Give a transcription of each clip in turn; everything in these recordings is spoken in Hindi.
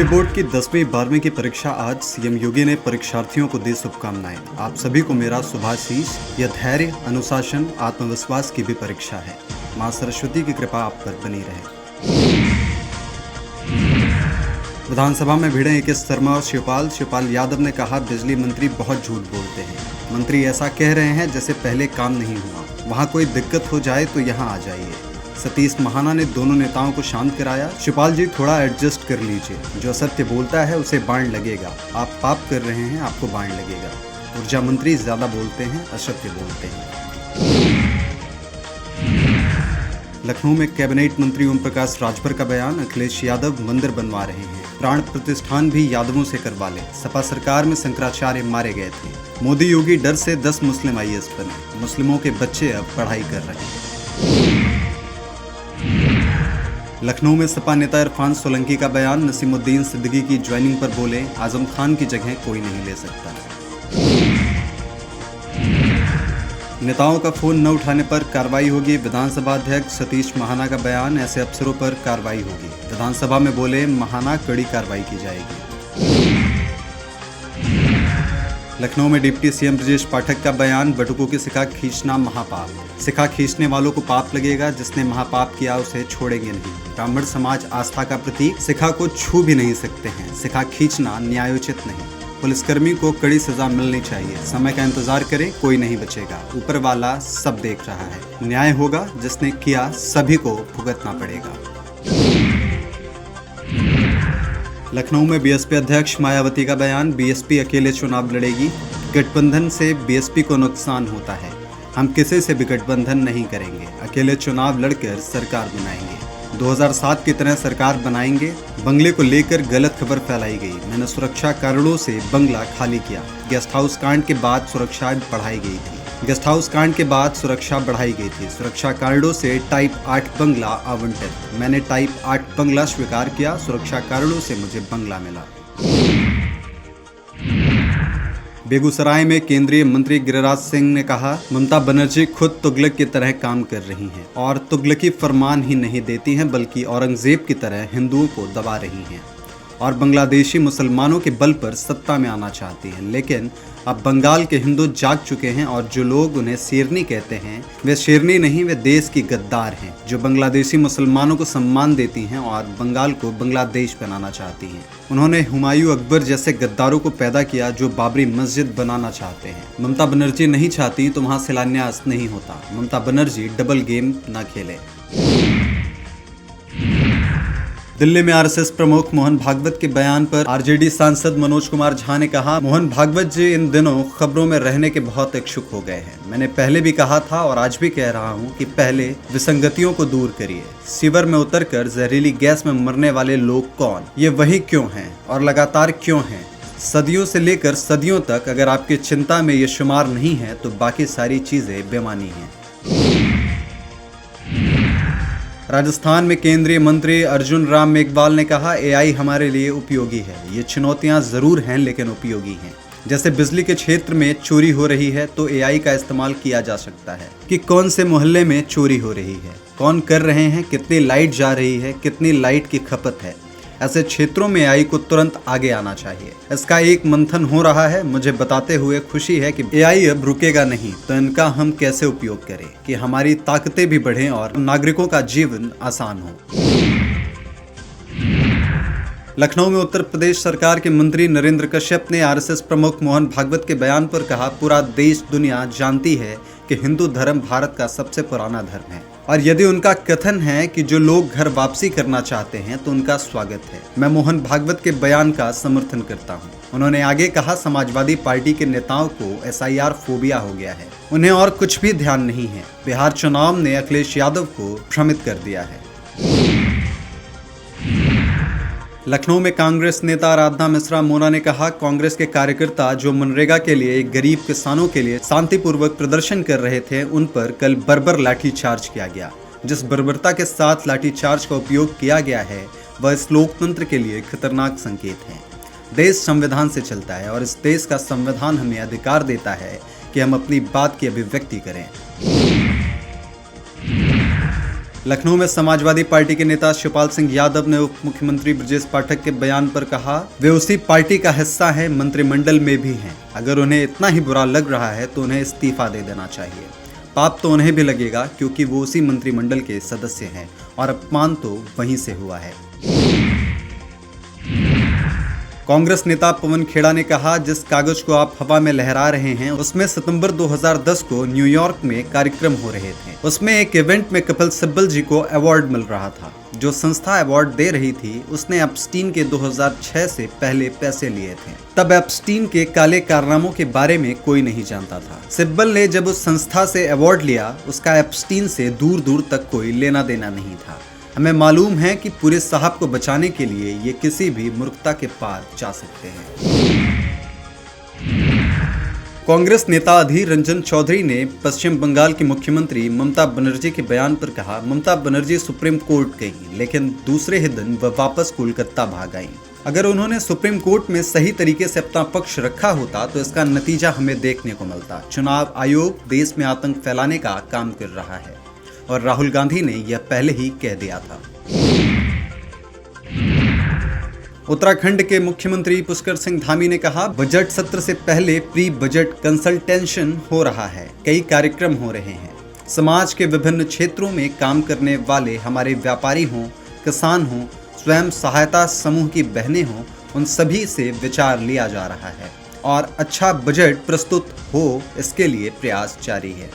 यूपी बोर्ड की 10वीं 12वीं की परीक्षा आज सीएम योगी ने परीक्षार्थियों को दी शुभकामनाएं। आप सभी को मेरा शुभाशीष। यह धैर्य, अनुशासन, आत्मविश्वास की भी परीक्षा है। मां सरस्वती की कृपा आप पर बनी रहे। विधानसभा में भिड़े AK शर्मा और शिवपाल यादव ने कहा, बिजली मंत्री बहुत झूठ बोलते हैं। मंत्री ऐसा कह रहे हैं जैसे पहले काम नहीं हुआ। वहाँ कोई दिक्कत हो जाए तो यहाँ आ जाइए। सतीश महाना ने दोनों नेताओं को शांत कराया। शिवपाल जी, थोड़ा एडजस्ट कर लीजिए। जो असत्य बोलता है उसे बाण लगेगा। आप पाप कर रहे हैं, आपको बाण लगेगा। ऊर्जा मंत्री ज्यादा बोलते हैं, असत्य बोलते हैं। लखनऊ में कैबिनेट मंत्री ओम प्रकाश राजभर का बयान, अखिलेश यादव मंदिर बनवा रहे हैं। प्राण प्रतिष्ठान भी यादवों से करवा ले। सपा सरकार में शंकराचार्य मारे गए थे। मोदी योगी डर से 10 मुस्लिम IAS बने। मुस्लिमों के बच्चे अब पढ़ाई कर रहे हैं। लखनऊ में सपा नेता इरफान सोलंकी का बयान, नसीमुद्दीन सिद्दीकी की ज्वाइनिंग पर बोले, आजम खान की जगह कोई नहीं ले सकता। नेताओं का फोन न उठाने पर कार्रवाई होगी। विधानसभा अध्यक्ष सतीश महाना का बयान, ऐसे अफसरों पर कार्रवाई होगी। विधानसभा में बोले, महाना कड़ी कार्रवाई की जाएगी। लखनऊ में डिप्टी CM ब्रजेश पाठक का बयान, बटुकों की शिखा खींचना महापाप। शिखा खींचने वालों को पाप लगेगा, जिसने महापाप किया उसे छोड़ेंगे नहीं। ब्राह्मण समाज आस्था का प्रतीक, शिखा को छू भी नहीं सकते हैं। शिखा खींचना न्यायोचित नहीं। पुलिसकर्मी को कड़ी सजा मिलनी चाहिए। समय का इंतजार करें, कोई नहीं बचेगा। ऊपर वाला सब देख रहा है। न्याय होगा, जिसने किया सभी को भुगतना पड़ेगा। लखनऊ में BSP अध्यक्ष मायावती का बयान, BSP अकेले चुनाव लड़ेगी। गठबंधन से BSP को नुकसान होता है। हम किसी से भी गठबंधन नहीं करेंगे। अकेले चुनाव लड़कर सरकार बनाएंगे। 2007 की तरह सरकार बनाएंगे। बंगले को लेकर गलत खबर फैलाई गई। मैंने सुरक्षा कारणों से बंगला खाली किया। गेस्ट हाउस कांड के बाद सुरक्षा बढ़ाई गई थी। सुरक्षा कारणों से टाइप 8 बंगला आवंटित। मैंने टाइप 8 बंगला स्वीकार किया। सुरक्षा कारणों से मुझे बंगला मिला। बेगूसराय में केंद्रीय मंत्री गिरिराज सिंह ने कहा, ममता बनर्जी खुद तुगलक की तरह काम कर रही हैं और तुगलकी फरमान ही नहीं देती हैं, बल्कि औरंगजेब की तरह हिंदुओं को दबा रही हैं और बांग्लादेशी मुसलमानों के बल पर सत्ता में आना चाहती हैं। लेकिन अब बंगाल के हिंदू जाग चुके हैं और जो लोग उन्हें शेरनी कहते हैं, वे शेरनी नहीं, वे देश की गद्दार हैं, जो बांग्लादेशी मुसलमानों को सम्मान देती हैं और बंगाल को बांग्लादेश बनाना चाहती हैं। उन्होंने हुमायूं अकबर जैसे गद्दारों को पैदा किया, जो बाबरी मस्जिद बनाना चाहते हैं। ममता बनर्जी नहीं चाहती तो वहाँ शिलान्यास नहीं होता। ममता बनर्जी डबल गेम न खेले। दिल्ली में RSS प्रमुख मोहन भागवत के बयान पर RJD सांसद मनोज कुमार झा ने कहा, मोहन भागवत जी इन दिनों खबरों में रहने के बहुत इच्छुक हो गए हैं। मैंने पहले भी कहा था और आज भी कह रहा हूं कि पहले विसंगतियों को दूर करिए। सीवर में उतरकर जहरीली गैस में मरने वाले लोग कौन, ये वही क्यों हैं और लगातार क्यों हैं? सदियों से लेकर सदियों तक अगर आपकी चिंता में ये शुमार नहीं है तो बाकी सारी चीजें बेमानी हैं। राजस्थान में केंद्रीय मंत्री अर्जुन राम मेघवाल ने कहा, AI हमारे लिए उपयोगी है। ये चुनौतियां जरूर हैं लेकिन उपयोगी हैं। जैसे बिजली के क्षेत्र में चोरी हो रही है तो AI का इस्तेमाल किया जा सकता है कि कौन से मोहल्ले में चोरी हो रही है, कौन कर रहे हैं, कितनी लाइट जा रही है, कितनी लाइट की खपत है। ऐसे क्षेत्रों में AI को तुरंत आगे आना चाहिए। इसका एक मंथन हो रहा है। मुझे बताते हुए खुशी है कि AI अब रुकेगा नहीं, तो इनका हम कैसे उपयोग करें कि हमारी ताकतें भी बढ़ें और नागरिकों का जीवन आसान हो। लखनऊ में उत्तर प्रदेश सरकार के मंत्री नरेंद्र कश्यप ने RSS प्रमुख मोहन भागवत के बयान पर कहा, पूरा देश दुनिया जानती है कि हिंदू धर्म भारत का सबसे पुराना धर्म है और यदि उनका कथन है कि जो लोग घर वापसी करना चाहते हैं तो उनका स्वागत है। मैं मोहन भागवत के बयान का समर्थन करता हूं। उन्होंने आगे कहा, समाजवादी पार्टी के नेताओं को SIR फोबिया हो गया है। उन्हें और कुछ भी ध्यान नहीं है। बिहार चुनाव ने अखिलेश यादव को भ्रमित कर दिया है। लखनऊ में कांग्रेस नेता आराधना मिश्रा मोना ने कहा, कांग्रेस के कार्यकर्ता जो मनरेगा के लिए गरीब किसानों के लिए शांतिपूर्वक प्रदर्शन कर रहे थे, उन पर कल बर्बर लाठीचार्ज किया गया। जिस बर्बरता के साथ लाठीचार्ज का उपयोग किया गया है वह इस लोकतंत्र के लिए खतरनाक संकेत है। देश संविधान से चलता है और इस देश का संविधान हमें अधिकार देता है कि हम अपनी बात की अभिव्यक्ति करें। लखनऊ में समाजवादी पार्टी के नेता शिवपाल सिंह यादव ने उप मुख्यमंत्री ब्रजेश पाठक के बयान पर कहा, वे उसी पार्टी का हिस्सा हैं, मंत्रिमंडल में भी हैं। अगर उन्हें इतना ही बुरा लग रहा है तो उन्हें इस्तीफा दे देना चाहिए। पाप तो उन्हें भी लगेगा क्योंकि वो उसी मंत्रिमंडल के सदस्य हैं और अपमान तो वहीं से हुआ है। कांग्रेस नेता पवन खेड़ा ने कहा, जिस कागज को आप हवा में लहरा रहे हैं उसमें सितंबर 2010 को न्यूयॉर्क में कार्यक्रम हो रहे थे। उसमें एक इवेंट में कपिल सिब्बल जी को अवार्ड मिल रहा था। जो संस्था अवार्ड दे रही थी उसने एप्स्टीन के 2006 से पहले पैसे लिए थे। तब एप्स्टीन के काले कारनामों के बारे में कोई नहीं जानता था। सिब्बल ने जब उस संस्था से अवार्ड लिया, उसका एप्स्टीन से दूर दूर तक कोई लेना देना नहीं था। हमें मालूम है कि पूरे साहब को बचाने के लिए ये किसी भी मूर्खता के पार जा सकते हैं। कांग्रेस नेता अधीर रंजन चौधरी ने पश्चिम बंगाल की मुख्यमंत्री ममता बनर्जी के बयान पर कहा, ममता बनर्जी सुप्रीम कोर्ट गई लेकिन दूसरे ही दिन वह वापस कोलकाता भाग आई। अगर उन्होंने सुप्रीम कोर्ट में सही तरीके से अपना पक्ष रखा होता तो इसका नतीजा हमें देखने को मिलता। चुनाव आयोग देश में आतंक फैलाने का काम कर रहा है और राहुल गांधी ने यह पहले ही कह दिया था। उत्तराखंड के मुख्यमंत्री पुष्कर सिंह धामी ने कहा, बजट सत्र से पहले प्री बजट कंसल्टेशन हो रहा है। कई कार्यक्रम हो रहे हैं। समाज के विभिन्न क्षेत्रों में काम करने वाले हमारे व्यापारी हों, किसान हों, स्वयं सहायता समूह की बहनें हों, उन सभी से विचार लिया जा रहा है और अच्छा बजट प्रस्तुत हो, इसके लिए प्रयास जारी है।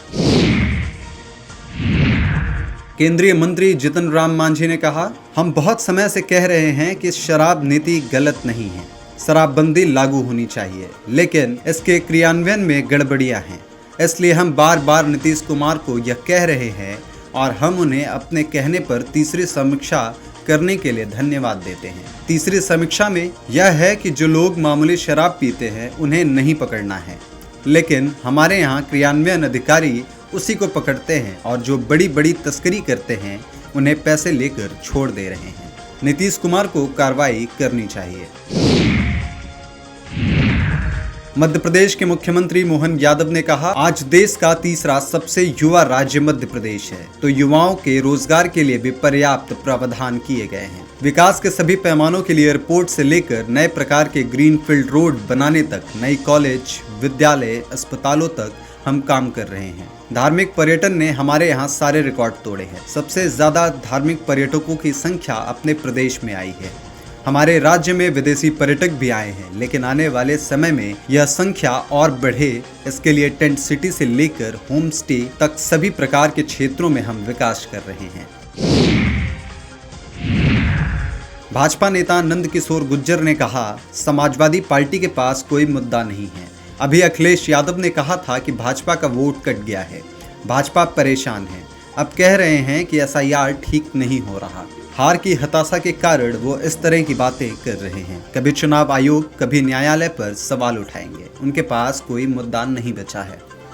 केंद्रीय मंत्री जितन राम मांझी ने कहा, हम बहुत समय से कह रहे हैं कि शराब नीति गलत नहीं है, शराबबंदी लागू होनी चाहिए, लेकिन इसके क्रियान्वयन में गड़बड़ियां हैं। इसलिए हम बार बार नीतीश कुमार को यह कह रहे हैं और हम उन्हें अपने कहने पर तीसरी समीक्षा करने के लिए धन्यवाद देते हैं। तीसरी समीक्षा में यह है कि जो लोग मामूली शराब पीते हैं उन्हें नहीं पकड़ना है, लेकिन हमारे यहाँ क्रियान्वयन अधिकारी उसी को पकड़ते हैं और जो बड़ी बड़ी तस्करी करते हैं उन्हें पैसे लेकर छोड़ दे रहे हैं। नीतीश कुमार को कार्रवाई करनी चाहिए। मध्य प्रदेश के मुख्यमंत्री मोहन यादव ने कहा, आज देश का तीसरा सबसे युवा राज्य मध्य प्रदेश है, तो युवाओं के रोजगार के लिए भी पर्याप्त प्रावधान किए गए हैं। विकास के सभी पैमानों के लिए एयरपोर्ट से लेकर नए प्रकार के ग्रीनफील्ड रोड बनाने तक, नई कॉलेज, विद्यालय, अस्पतालों तक हम काम कर रहे हैं। धार्मिक पर्यटन ने हमारे यहाँ सारे रिकॉर्ड तोड़े हैं। सबसे ज्यादा धार्मिक पर्यटकों की संख्या अपने प्रदेश में आई है। हमारे राज्य में विदेशी पर्यटक भी आए हैं, लेकिन आने वाले समय में यह संख्या और बढ़े, इसके लिए टेंट सिटी से लेकर होम स्टे तक सभी प्रकार के क्षेत्रों में हम विकास कर रहे हैं। भाजपा नेता नंद किशोर गुर्जर ने कहा, समाजवादी पार्टी के पास कोई मुद्दा नहीं है। अभी अखिलेश यादव ने कहा था कि भाजपा का वोट कट गया है, भाजपा परेशान है। अब कह रहे हैं कि SIR ठीक नहीं हो रहा। हार की हताशा के कारण वो इस तरह की बातें कर रहे हैं। कभी चुनाव आयोग, कभी न्यायालय पर सवाल उठाएंगे। उनके पास कोई मुद्दा नहीं बचा है।